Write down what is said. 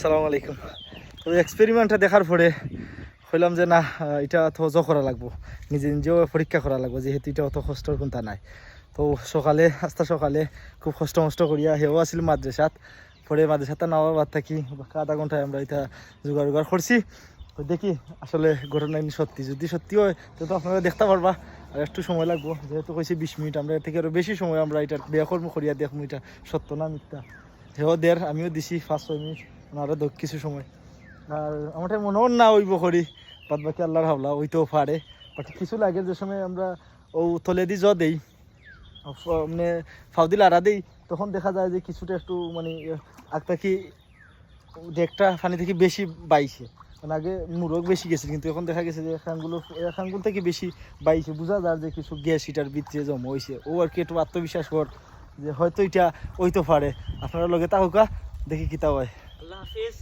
আসসালামু আলাইকুম। তো এক্সপেরিমেন্টটা দেখার পরে হইলাম যে না, এটা তো অত করা লাগবো, নিজে নিজেও পরীক্ষা করা লাগবো, যেহেতু এটা অত কষ্টর কোনটা নাই। তো সকালে খুব কষ্ট করিয়া হেও আসছিল মাদ্রাসাত, পরে মাদ্রাসাতে নামার বাদ থাকি আধা ঘন্টায় আমরা এটা জোগাড় করছি। তো দেখি আসলে ঘটনা সত্যি, যদি সত্যি হয় তো আপনারা দেখতে পারবা। আর একটু সময় লাগবো, যেহেতু কইছি 20 মিনিট, আমরা এর থেকে আরও বেশি সময় আমরা এটা বেকর্ম করিয়া দেখবো এটা সত্য না মিথ্যা। হেও আমিও দিছি 5-6 মিনিট, আরও কিছু সময়। আর আমার মনেও না ওইব করি, বাদ বাকি আল্লাহর হাওলা ওইতেও পারে। বাট কিছু লাগে যে সময় আমরা ও তলে দি দেই, মানে ফাউদিল আড়া দেই, তখন দেখা যায় যে কিছুটা একটু মানে আগটা কি ডেকটা পানি থেকে বেশি বাইছে। মানে আগে মুরগ বেশি গেছে, কিন্তু এখন দেখা গেছে যে খানগুলো থেকে বেশি বাইছে, বোঝা যায় যে কিছু গ্যাস এটার ভিতরে জমা হয়েছে। ও আর কি একটু আত্মবিশ্বাস কর যে হয়তো এটা ওইতো পারে। আপনারা লগে তাহকা দেখি কিতা হয়। আল্লাহ হাফিজ।